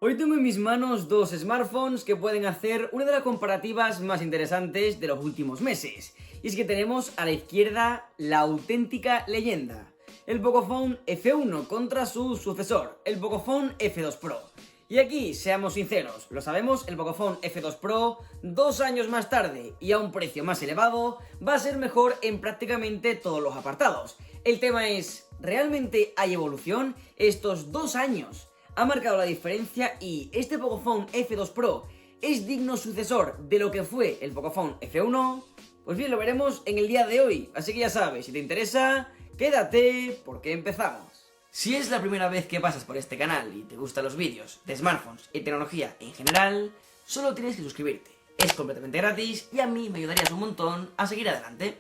Hoy tengo en mis manos dos smartphones que pueden hacer una de las comparativas más interesantes de los últimos meses. Y es que tenemos a la izquierda la auténtica leyenda, el Pocophone F1 contra su sucesor, el Pocophone F2 Pro. Y aquí, seamos sinceros, lo sabemos, el Pocophone F2 Pro, 2 años más tarde y a un precio más elevado, va a ser mejor en prácticamente todos los apartados. El tema es, ¿realmente hay evolución? Estos 2 años ha marcado la diferencia y este Pocophone F2 Pro es digno sucesor de lo que fue el Pocophone F1. Pues bien, lo veremos en el día de hoy, así que ya sabes, si te interesa, quédate porque empezamos. Si es la primera vez que pasas por este canal y te gustan los vídeos de smartphones y tecnología en general, solo tienes que suscribirte. Es completamente gratis y a mí me ayudarías un montón a seguir adelante.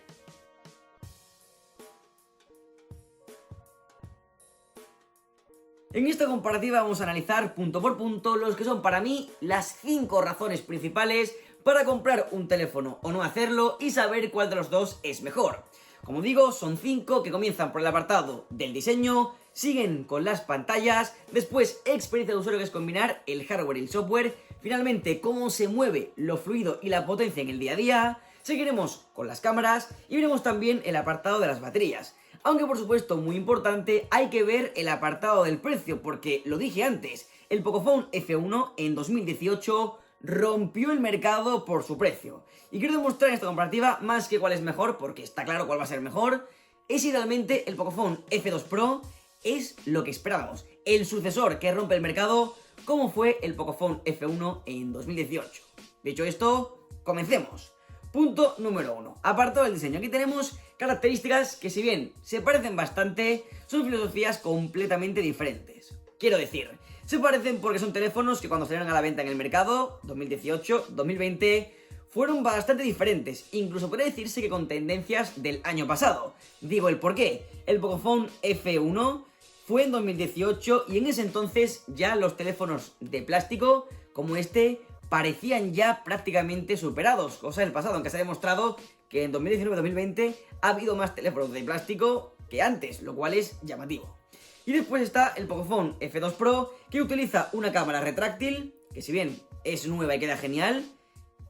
En esta comparativa vamos a analizar punto por punto los que son para mí las 5 razones principales para comprar un teléfono o no hacerlo y saber cuál de los dos es mejor. Como digo, son 5 que comienzan por el apartado del diseño, siguen con las pantallas, después experiencia de usuario, que es combinar el hardware y el software, finalmente cómo se mueve lo fluido y la potencia en el día a día, seguiremos con las cámaras y veremos también el apartado de las baterías. Aunque por supuesto, muy importante, hay que ver el apartado del precio, porque lo dije antes, el Pocophone F1 en 2018 rompió el mercado por su precio. Y quiero demostrar en esta comparativa, más que cuál es mejor, porque está claro cuál va a ser mejor, es si realmente el Pocophone F2 Pro es lo que esperábamos, el sucesor que rompe el mercado, como fue el Pocophone F1 en 2018. Dicho esto, comencemos. Punto número 1. Apartado del diseño. Aquí tenemos características que, si bien se parecen bastante, son filosofías completamente diferentes. Quiero decir, se parecen porque son teléfonos que cuando salieron a la venta en el mercado, 2018, 2020, fueron bastante diferentes. Incluso podría decirse que con tendencias del año pasado. Digo el porqué. El Pocophone F1 fue en 2018 y en ese entonces ya los teléfonos de plástico como este parecían ya prácticamente superados, cosa del pasado, aunque se ha demostrado que en 2019-2020 ha habido más teléfonos de plástico que antes, lo cual es llamativo. Y después está el Pocophone F2 Pro, que utiliza una cámara retráctil, que si bien es nueva y queda genial,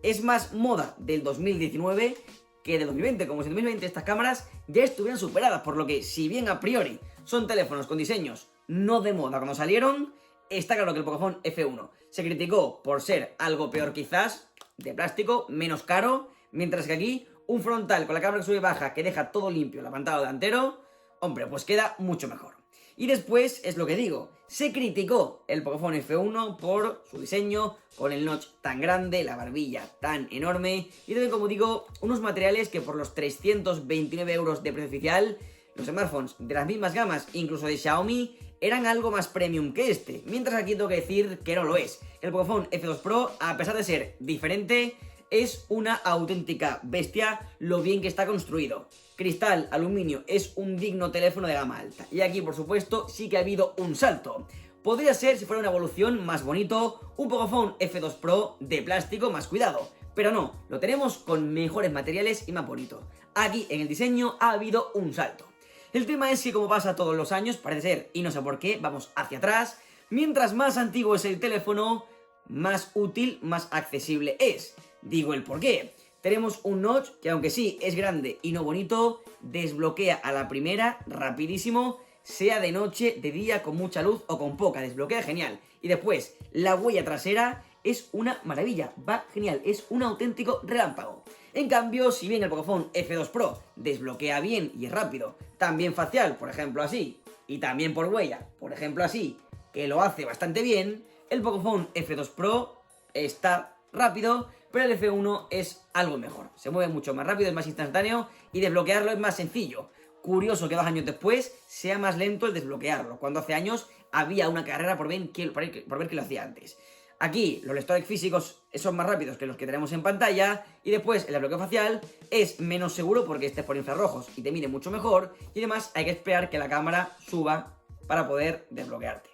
es más moda del 2019 que del 2020, como si en 2020 estas cámaras ya estuvieran superadas, por lo que si bien a priori son teléfonos con diseños no de moda cuando salieron, está claro que el Pocophone F1 se criticó por ser algo peor quizás, de plástico, menos caro, mientras que aquí un frontal con la cámara que sube y baja que deja todo limpio el apartado delantero, hombre, pues queda mucho mejor. Y después, es lo que digo, se criticó el Pocophone F1 por su diseño, con el notch tan grande, la barbilla tan enorme, y también, como digo, unos materiales que por los 329 euros de precio oficial, los smartphones de las mismas gamas, incluso de Xiaomi, eran algo más premium que este, mientras aquí tengo que decir que no lo es. El Pocophone F2 Pro, a pesar de ser diferente, es una auténtica bestia lo bien que está construido. Cristal, aluminio, es un digno teléfono de gama alta. Y aquí, por supuesto, sí que ha habido un salto. Podría ser, si fuera una evolución, más bonito, un Pocophone F2 Pro de plástico más cuidado. Pero no, lo tenemos con mejores materiales y más bonito. Aquí, en el diseño, ha habido un salto. El tema es que, como pasa todos los años, parece ser, y no sé por qué, vamos hacia atrás, mientras más antiguo es el teléfono, más útil, más accesible es. Digo el por qué. Tenemos un notch que, aunque sí es grande y no bonito, desbloquea a la primera rapidísimo, sea de noche, de día, con mucha luz o con poca, desbloquea genial. Y después, la huella trasera es una maravilla, va genial, es un auténtico relámpago. En cambio, si bien el Pocophone F2 Pro desbloquea bien y es rápido, también facial, por ejemplo así, y también por huella, por ejemplo así, que lo hace bastante bien, el Pocophone F2 Pro está rápido, pero el F1 es algo mejor. Se mueve mucho más rápido, es más instantáneo y desbloquearlo es más sencillo. Curioso que 2 años después sea más lento el desbloquearlo, cuando hace años había una carrera por ver quién lo hacía antes. Aquí los lectores físicos son más rápidos que los que tenemos en pantalla y después el desbloqueo facial es menos seguro porque este es por infrarrojos y te mide mucho mejor y además hay que esperar que la cámara suba para poder desbloquearte.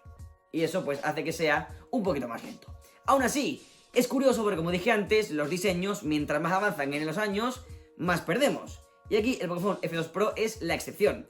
Y eso pues hace que sea un poquito más lento. Aún así, es curioso porque, como dije antes, los diseños, mientras más avanzan en los años, más perdemos. Y aquí el Pocophone F2 Pro es la excepción.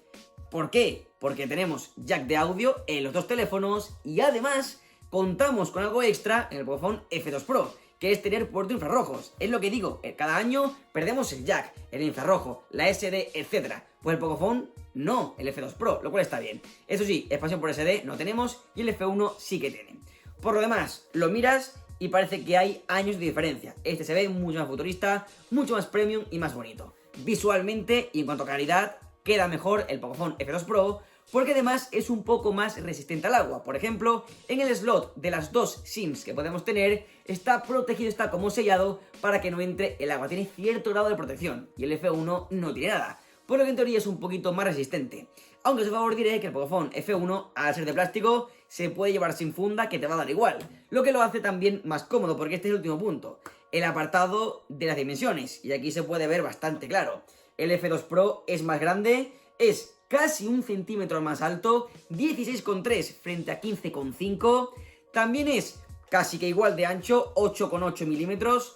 ¿Por qué? Porque tenemos jack de audio en los dos teléfonos y además contamos con algo extra en el Pocophone F2 Pro, que es tener puertos infrarrojos. Es lo que digo, cada año perdemos el jack, el infrarrojo, la SD, etc. Pues el Pocophone no, el F2 Pro, lo cual está bien. Eso sí, expansión por SD no tenemos y el F1 sí que tiene. Por lo demás, lo miras y parece que hay años de diferencia. Este se ve mucho más futurista, mucho más premium y más bonito. Visualmente y en cuanto a calidad, queda mejor el Pocophone F2 Pro, porque además es un poco más resistente al agua. Por ejemplo, en el slot de las dos SIMs que podemos tener, está protegido, está como sellado para que no entre el agua. Tiene cierto grado de protección y el F1 no tiene nada, por lo que en teoría es un poquito más resistente. Aunque a su favor diré que el Pocophone F1, al ser de plástico, se puede llevar sin funda, que te va a dar igual, lo que lo hace también más cómodo, porque este es el último punto, el apartado de las dimensiones, y aquí se puede ver bastante claro. El F2 Pro es más grande, es casi 1 centímetro más alto, 16,3 frente a 15,5, también es casi que igual de ancho, 8,8 milímetros,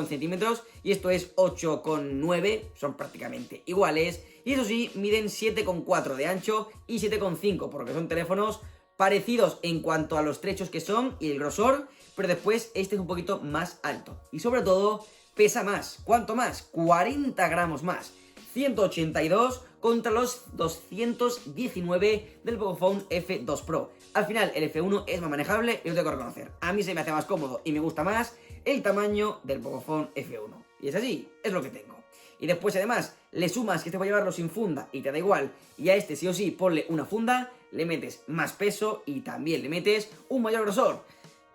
centímetros, y esto es 8,9, son prácticamente iguales, y eso sí, miden 7,4 de ancho y 7,5, porque son teléfonos parecidos en cuanto a los trechos que son y el grosor, pero después este es un poquito más alto, y sobre todo pesa más. ¿Cuánto más? 40 gramos más, 182 contra los 219 del Pocophone F2 Pro. Al final el F1 es más manejable y lo tengo que reconocer. A mí se me hace más cómodo y me gusta más el tamaño del Pocophone F1. Y es así, es lo que tengo. Y después además le sumas que este va a llevarlo sin funda y te da igual, y a este sí o sí ponle una funda, le metes más peso y también le metes un mayor grosor.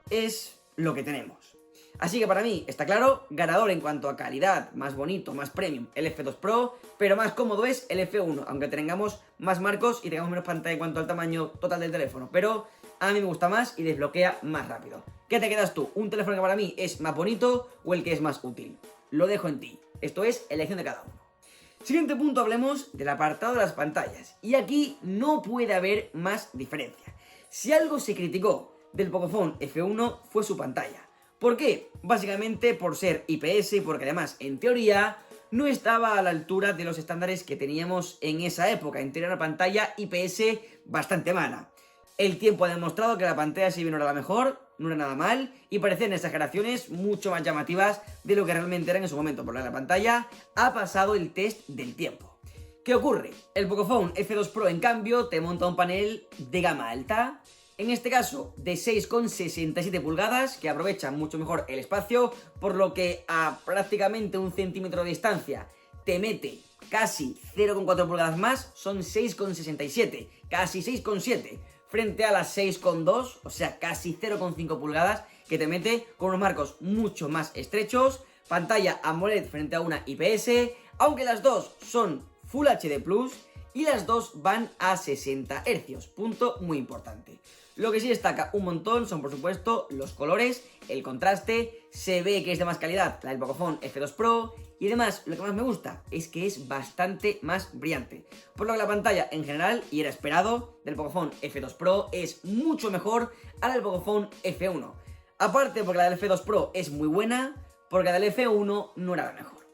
Es lo que tenemos. Así que para mí, está claro, ganador en cuanto a calidad, más bonito, más premium, el F2 Pro, pero más cómodo es el F1, aunque tengamos más marcos y tengamos menos pantalla en cuanto al tamaño total del teléfono, pero a mí me gusta más y desbloquea más rápido. ¿Qué te quedas tú? ¿Un teléfono que para mí es más bonito o el que es más útil? Lo dejo en ti. Esto es elección de cada uno. Siguiente punto, hablemos del apartado de las pantallas, y aquí no puede haber más diferencia. Si algo se criticó del Pocophone F1 fue su pantalla. ¿Por qué? Básicamente por ser IPS y porque además, en teoría, no estaba a la altura de los estándares que teníamos en esa época. En teoría, una pantalla IPS bastante mala. El tiempo ha demostrado que la pantalla, si bien no era la mejor, no era nada mal, y parecían exageraciones mucho más llamativas de lo que realmente eran en su momento, porque la pantalla ha pasado el test del tiempo. ¿Qué ocurre? El Pocophone F2 Pro, en cambio, te monta un panel de gama alta, en este caso de 6,67 pulgadas, que aprovecha mucho mejor el espacio, por lo que a prácticamente 1 centímetro de distancia te mete casi 0,4 pulgadas más, son 6,67, casi 6,7, frente a las 6,2, o sea, casi 0,5 pulgadas, que te mete con unos marcos mucho más estrechos, pantalla AMOLED frente a una IPS, aunque las dos son Full HD Plus, y las dos van a 60 Hz, punto muy importante. Lo que sí destaca un montón son, por supuesto, los colores, el contraste, se ve que es de más calidad la del Pocophone F2 Pro, y además, lo que más me gusta es que es bastante más brillante, por lo que la pantalla en general, y era esperado, del Pocophone F2 Pro es mucho mejor a la del Pocophone F1. Aparte porque la del F2 Pro es muy buena, porque la del F1 no era la mejor.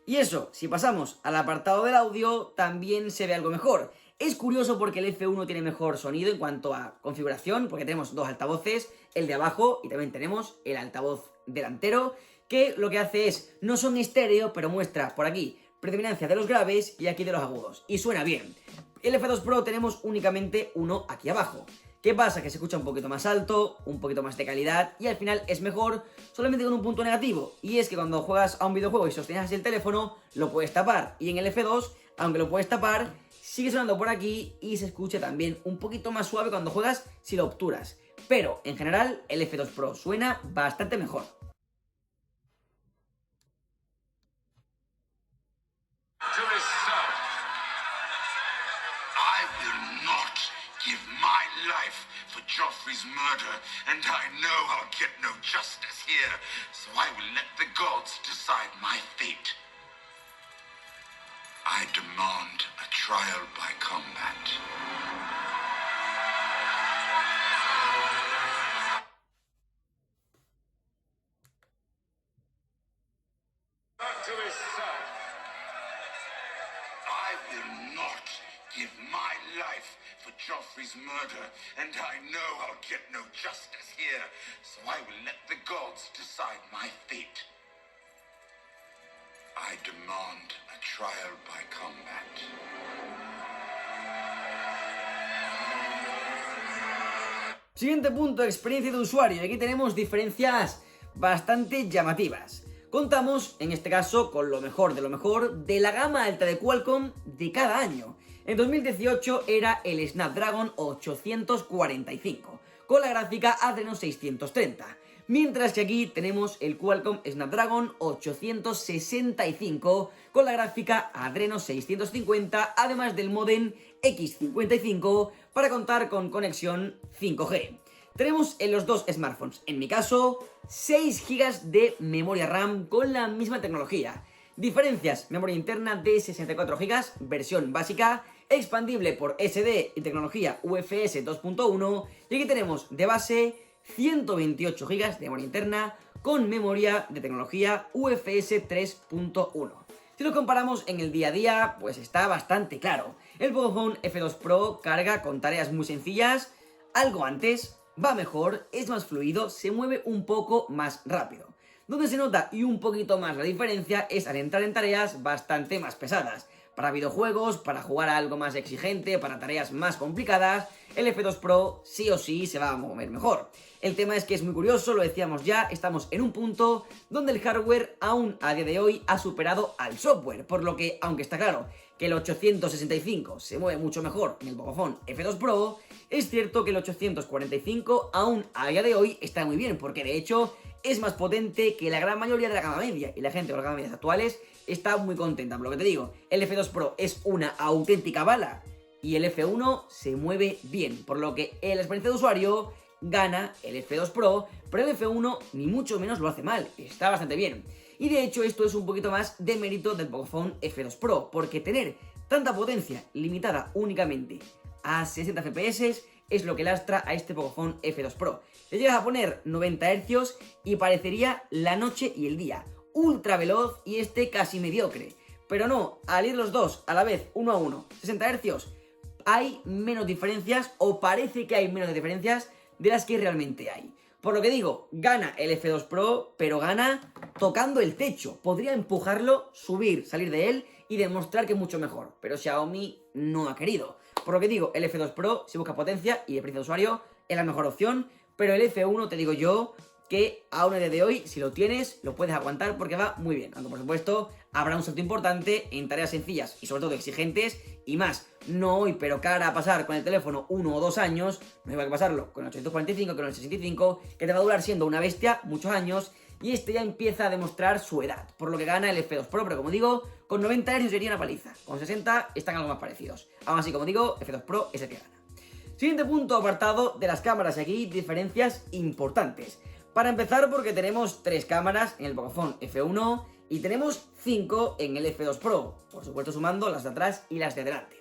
Y eso, si pasamos al apartado del audio, también se ve algo mejor. Es curioso porque el F1 tiene mejor sonido en cuanto a configuración, porque tenemos dos altavoces, el de abajo y también tenemos el altavoz delantero, que lo que hace es, no son estéreo, pero muestra por aquí predominancia de los graves y aquí de los agudos, y suena bien. El F2 Pro tenemos únicamente uno aquí abajo. ¿Qué pasa? Que se escucha un poquito más alto, un poquito más de calidad y al final es mejor, solamente con un punto negativo, y es que cuando juegas a un videojuego y sostienes el teléfono, lo puedes tapar, y en el F2, aunque lo puedes tapar, sigue sonando por aquí y se escucha también un poquito más suave cuando juegas si lo obturas. Pero en general el F2 Pro suena bastante mejor. Give my life for Joffrey's murder, and I know I'll get no justice here, so I will let the gods decide my fate. I demand a trial by combat. Back to his son. I will not give my life for Joffrey's murder, and I know I'll get no justice here, so I will let the gods decide my fate. I demand a trial by combat. Siguiente punto, experiencia de usuario. Y aquí tenemos diferencias bastante llamativas. Contamos, en este caso, con lo mejor de la gama alta de Qualcomm de cada año. En 2018 era el Snapdragon 845, con la gráfica Adreno 630. Mientras que aquí tenemos el Qualcomm Snapdragon 865 con la gráfica Adreno 650, además del módem X55 para contar con conexión 5G. Tenemos en los dos smartphones, en mi caso, 6 GB de memoria RAM con la misma tecnología. Diferencias: memoria interna de 64 GB, versión básica, expandible por SD y tecnología UFS 2.1, y aquí tenemos de base 128 GB de memoria interna con memoria de tecnología UFS 3.1. Si lo comparamos en el día a día, pues está bastante claro. El Pocophone F2 Pro carga con tareas muy sencillas, algo antes, va mejor, es más fluido, se mueve un poco más rápido. Donde se nota y un poquito más la diferencia es al entrar en tareas bastante más pesadas. Para videojuegos, para jugar a algo más exigente, para tareas más complicadas, el F2 Pro sí o sí se va a mover mejor. El tema es que es muy curioso, lo decíamos ya, estamos en un punto donde el hardware aún a día de hoy ha superado al software, por lo que, aunque está claro que el 865 se mueve mucho mejor en el Pocophone F2 Pro, es cierto que el 845 aún a día de hoy está muy bien, porque de hecho es más potente que la gran mayoría de la gama media, y la gente con las gamas medias actuales está muy contenta. Por lo que te digo, el F2 Pro es una auténtica bala y el F1 se mueve bien, por lo que en la experiencia de usuario gana el F2 Pro, pero el F1 ni mucho menos lo hace mal, está bastante bien. Y de hecho esto es un poquito más de mérito del Pocophone F2 Pro, porque tener tanta potencia limitada únicamente a 60 FPS es lo que lastra a este Pocophone F2 Pro. Le llegas a poner 90 Hz y parecería la noche y el día, ultra veloz y casi mediocre. Pero no, al ir los dos a la vez, uno a uno, 60 Hz, hay menos diferencias, o parece que hay menos diferencias de las que realmente hay. Por lo que digo, gana el F2 Pro, pero gana tocando el techo. Podría empujarlo, subir, salir de él y demostrar que es mucho mejor, pero Xiaomi no ha querido. Por lo que digo, el F2 Pro, si busca potencia y experiencia de usuario, es la mejor opción, pero el F1 te digo yo que a un día de hoy, si lo tienes, lo puedes aguantar porque va muy bien. Aunque por supuesto habrá un salto importante en tareas sencillas y sobre todo exigentes y más. No hoy, pero cara a pasar con el teléfono 1 o 2 años, no hay que pasarlo con el 845, con el 65, que te va a durar siendo una bestia muchos años, y ya empieza a demostrar su edad, por lo que gana el F2 Pro, pero como digo, con 90 Hz sería una paliza, con 60 están algo más parecidos. Aún así, como digo, F2 Pro es el que gana. Siguiente punto, apartado de las cámaras, y aquí diferencias importantes. Para empezar, porque tenemos 3 cámaras en el Pocophone F1 y tenemos 5 en el F2 Pro, por supuesto sumando las de atrás y las de delante.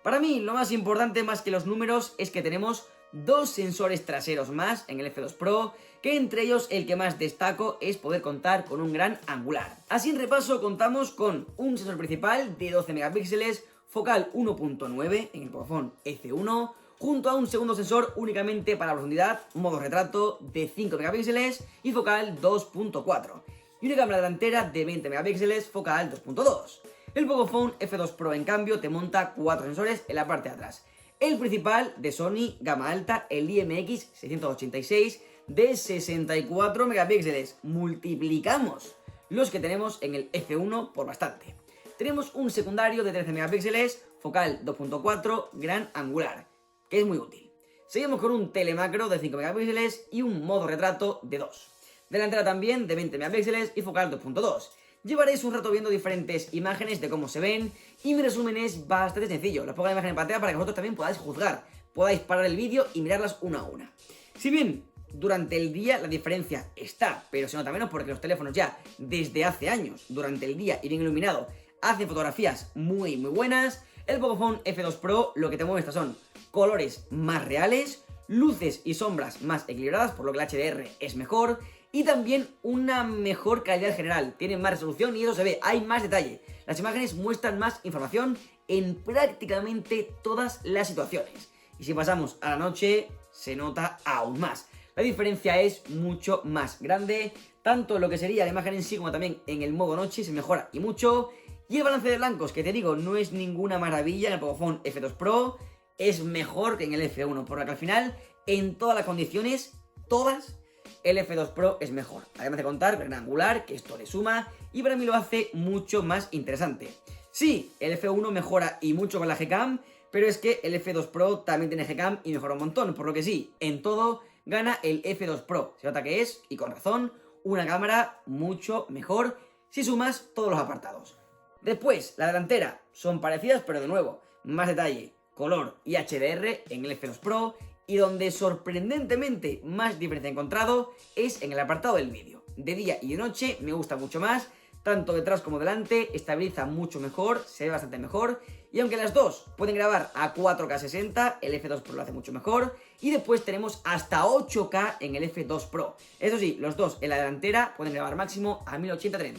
Para mí, lo más importante, más que los números, es que tenemos 2 sensores traseros más en el F2 Pro, que entre ellos el que más destaco es poder contar con un gran angular. Así en repaso contamos con un sensor principal de 12 megapíxeles, focal 1.9 en el Pocophone F1, junto a un segundo sensor únicamente para profundidad, modo retrato de 5 megapíxeles y focal 2.4, y una cámara delantera de 20 megapíxeles, focal 2.2. El Pocophone F2 Pro, en cambio, te monta 4 sensores en la parte de atrás. El principal de Sony, gama alta, el IMX686 de 64 megapíxeles. Multiplicamos los que tenemos en el F1 por bastante. Tenemos un secundario de 13 megapíxeles, focal 2.4, gran angular, que es muy útil. Seguimos con un telemacro de 5 megapíxeles y un modo retrato de 2. Delantera también de 20 megapíxeles y focal 2.2. Llevaréis un rato viendo diferentes imágenes de cómo se ven y mi resumen es bastante sencillo. Les pongo la imagen en pantalla para que vosotros también podáis juzgar, podáis parar el vídeo y mirarlas una a una. Si bien durante el día la diferencia está, pero se nota menos porque los teléfonos ya desde hace años, durante el día y bien iluminado, hacen fotografías muy buenas, el Pocophone F2 Pro lo que te muestra son colores más reales, luces y sombras más equilibradas, por lo que el HDR es mejor, y también una mejor calidad general, tiene más resolución y eso se ve, hay más detalle. Las imágenes muestran más información en prácticamente todas las situaciones. Y si pasamos a la noche, se nota aún más. La diferencia es mucho más grande, tanto lo que sería la imagen en sí como también en el modo noche se mejora y mucho. Y el balance de blancos, que te digo, no es ninguna maravilla en el Pocophone F2 Pro, es mejor que en el F1, por lo que al final, en todas las condiciones, todas, el F2 Pro es mejor. Además de contar con el angular, que esto le suma, y para mí lo hace mucho más interesante. Sí, el F1 mejora y mucho con la Gcam, pero es que el F2 Pro también tiene Gcam y mejora un montón, por lo que sí, en todo gana el F2 Pro. Se nota que es, y con razón, una cámara mucho mejor si sumas todos los apartados. Después, la delantera, son parecidas, pero de nuevo, más detalle, color y HDR en el F2 Pro, y donde sorprendentemente más diferencia he encontrado es en el apartado del vídeo. De día y de noche me gusta mucho más, tanto detrás como delante, estabiliza mucho mejor, se ve bastante mejor, y aunque las dos pueden grabar a 4K 60, el F2 Pro lo hace mucho mejor, y después tenemos hasta 8K en el F2 Pro. Eso sí, los dos en la delantera pueden grabar máximo a 1080-30.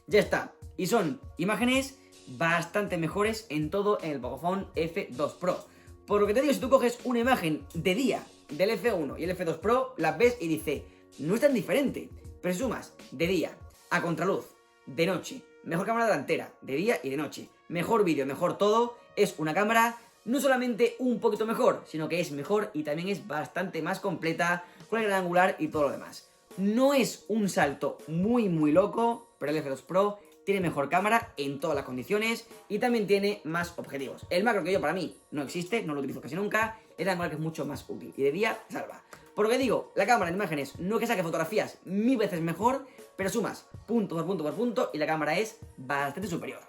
Ya está, y son imágenes bastante mejores en todo en el Pocophone F2 Pro. Por lo que te digo, si tú coges una imagen de día del F1 y el F2 Pro, las ves y dices, no es tan diferente, pero si sumas de día a contraluz, de noche, mejor cámara delantera, de día y de noche, mejor vídeo, mejor todo, es una cámara no solamente un poquito mejor, sino que es mejor y también es bastante más completa con el gran angular y todo lo demás. No es un salto muy loco, pero el F2 Pro tiene mejor cámara en todas las condiciones y también tiene más objetivos. El macro, que yo para mí no existe, no lo utilizo casi nunca, el angular, que es mucho más útil y de día salva. Por lo que digo, la cámara en imágenes no que saque fotografías 1000 veces mejor, pero sumas punto por punto por punto y la cámara es bastante superior.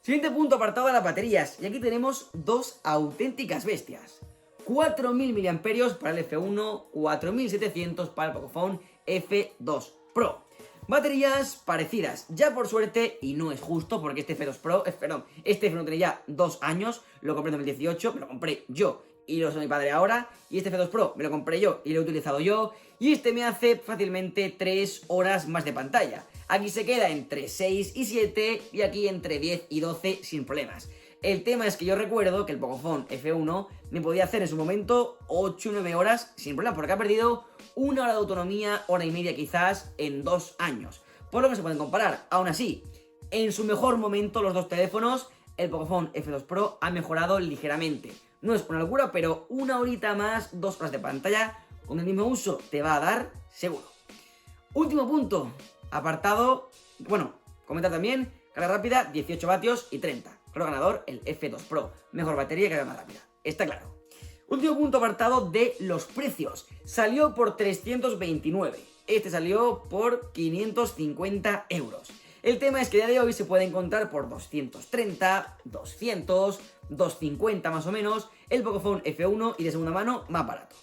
Siguiente punto, apartado de las baterías, y aquí tenemos dos auténticas bestias. 4000 mAh para el F1, 4700 para el Pocophone F2 Pro. Baterías parecidas, ya por suerte, y no es justo porque este F2 Pro, este F1 tiene ya 2 años, lo compré en 2018, me lo compré yo y lo usa mi padre ahora, y este F2 Pro me lo compré yo y lo he utilizado yo, y este me hace fácilmente 3 horas más de pantalla. Aquí se queda entre 6 y 7 y aquí entre 10 y 12 sin problemas. El tema es que yo recuerdo que el Pocophone F1 me podía hacer en su momento 8 o 9 horas sin problema, porque ha perdido 1 hora de autonomía, hora y media quizás, en 2 años. Por lo que se pueden comparar. Aún así, en su mejor momento los dos teléfonos, el Pocophone F2 Pro ha mejorado ligeramente. No es una locura, pero una horita más, 2 horas de pantalla, con el mismo uso te va a dar seguro. Último punto, apartado, comentar también, carga rápida 18 vatios y 30. Claro, ganador el F2 Pro, mejor batería y carga más rápida, está claro. Último punto, apartado de los precios. Salió por 329, este salió por 550 euros. El tema es que a día de hoy se puede encontrar por 230, 200, 250 más o menos, el Pocophone F1 y de segunda mano más barato.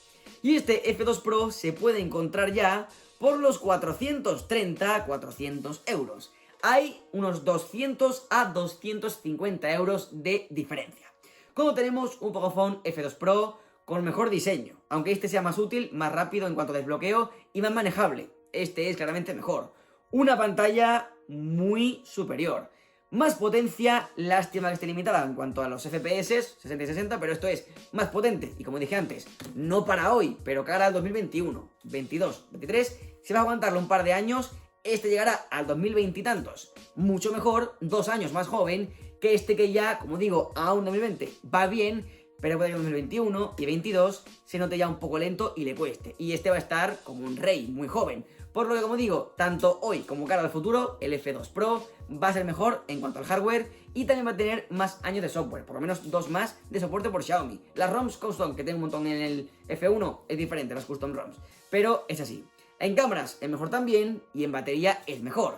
Y este F2 Pro se puede encontrar ya por los 430, 400 euros. Hay unos 200 a 250 euros de diferencia. Como tenemos un Pocophone F2 Pro con mejor diseño, aunque este sea más útil, más rápido en cuanto a desbloqueo y más manejable. Este es claramente mejor. Una pantalla muy superior. Más potencia, lástima que esté limitada en cuanto a los FPS, 60 y 60, pero esto es más potente. Y como dije antes, no para hoy, pero cara al 2021, 22, 23, se va a aguantarlo un par de años. Este llegará al 2020 y tantos, mucho mejor, 2 años más joven que este que ya, como digo, aún 2020 va bien, pero puede que en 2021 y 22 se note ya un poco lento y le cueste. Y este va a estar como un rey, muy joven. Por lo que, como digo, tanto hoy como cara al futuro, el F2 Pro va a ser mejor en cuanto al hardware y también va a tener más años de software, por lo menos 2 más de soporte por Xiaomi. Las ROMs custom que tengo un montón en el F1 es diferente, las custom ROMs, pero es así. En cámaras es mejor también y en batería es mejor.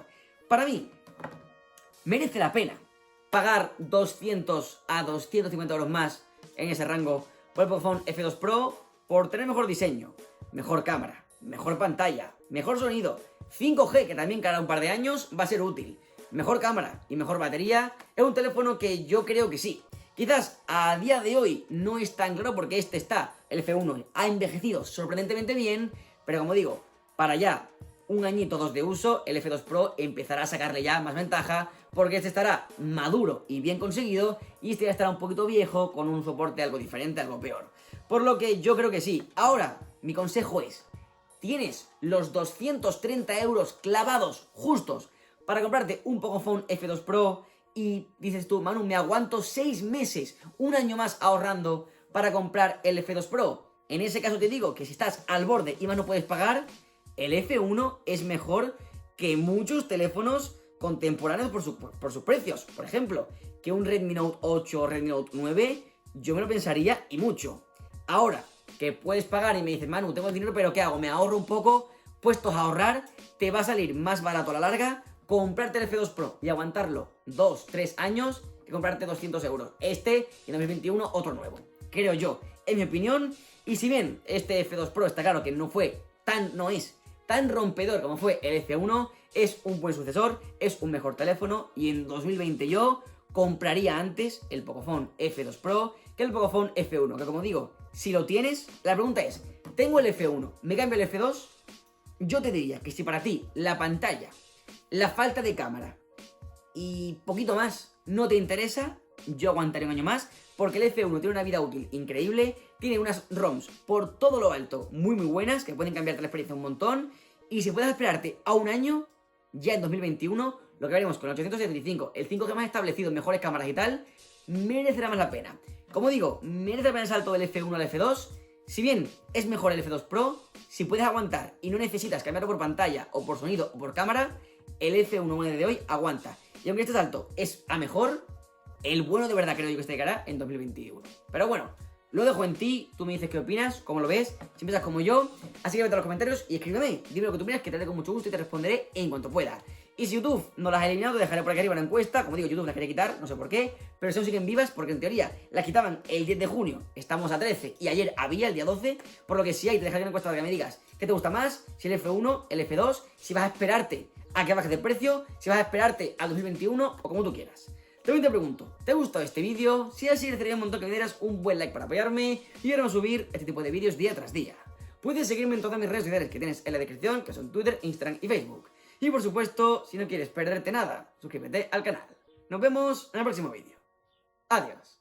Para mí, merece la pena pagar 200 a 250 euros más en ese rango por el Pocophone F2 Pro por tener mejor diseño, mejor cámara, mejor pantalla, mejor sonido, 5G que también cada un par de años va a ser útil, mejor cámara y mejor batería. Es un teléfono que yo creo que sí. Quizás a día de hoy no es tan claro porque el F1 ha envejecido sorprendentemente bien, pero como digo, para ya un añito o 2 de uso, el F2 Pro empezará a sacarle ya más ventaja porque este estará maduro y bien conseguido, y este ya estará un poquito viejo, con un soporte algo diferente, algo peor. Por lo que yo creo que sí. Ahora, mi consejo es, tienes los 230 euros clavados, justos, para comprarte un Pocophone F2 Pro, y dices tú, Manu, me aguanto 6 meses, un año más ahorrando para comprar el F2 Pro. En ese caso te digo que si estás al borde y más no puedes pagar, el F1 es mejor que muchos teléfonos contemporáneos por sus precios. Por ejemplo, que un Redmi Note 8 o Redmi Note 9, yo me lo pensaría y mucho. Ahora, que puedes pagar y me dices, Manu, tengo el dinero, pero ¿qué hago? ¿Me ahorro un poco? Puestos a ahorrar, te va a salir más barato a la larga comprarte el F2 Pro y aguantarlo 2-3 años que comprarte 200 euros. Este y en 2021 otro nuevo. Creo yo, en mi opinión. Y si bien este F2 Pro está claro que no es tan rompedor como fue el F1, es un buen sucesor, es un mejor teléfono, y en 2020 yo compraría antes el Pocophone F2 Pro que el Pocophone F1, que como digo, si lo tienes, la pregunta es, tengo el F1, ¿me cambio el F2? Yo te diría que si para ti la pantalla, la falta de cámara y poquito más no te interesa, yo aguantaré un año más, porque el F1 tiene una vida útil increíble, tiene unas ROMs por todo lo alto muy buenas, que pueden cambiarte la experiencia un montón, y si puedes esperarte a un año, ya en 2021, lo que veremos con el 875, el 5G más establecido, mejores cámaras y tal, merecerá más la pena. Como digo, merece la pena el salto del F1 al F2, si bien es mejor el F2 Pro, si puedes aguantar y no necesitas cambiarlo por pantalla o por sonido o por cámara, el F1 de hoy aguanta. Y aunque este salto es a mejor, el bueno de verdad creo yo que este llegará en 2021. Pero bueno, lo dejo en ti, tú me dices qué opinas, cómo lo ves, si piensas como yo. Así que vete a los comentarios y escríbeme, dime lo que tú opinas, que te haré con mucho gusto y te responderé en cuanto pueda. Y si YouTube no las ha eliminado, dejaré por aquí arriba una encuesta. Como digo, YouTube las quería quitar, no sé por qué, pero si aún siguen vivas, porque en teoría las quitaban el 10 de junio, estamos a 13, y ayer había el día 12, por lo que si hay, te dejaré una encuesta para que me digas qué te gusta más, si el F1, el F2, si vas a esperarte a que baje de precio, si vas a esperarte al 2021 o como tú quieras. También te pregunto, ¿te ha gustado este vídeo? Si es así, agradecería un montón que me dieras un buen like para apoyarme y ahora vamos a subir este tipo de vídeos día tras día. Puedes seguirme en todas mis redes sociales que tienes en la descripción, que son Twitter, Instagram y Facebook. Y por supuesto, si no quieres perderte nada, suscríbete al canal. Nos vemos en el próximo vídeo. Adiós.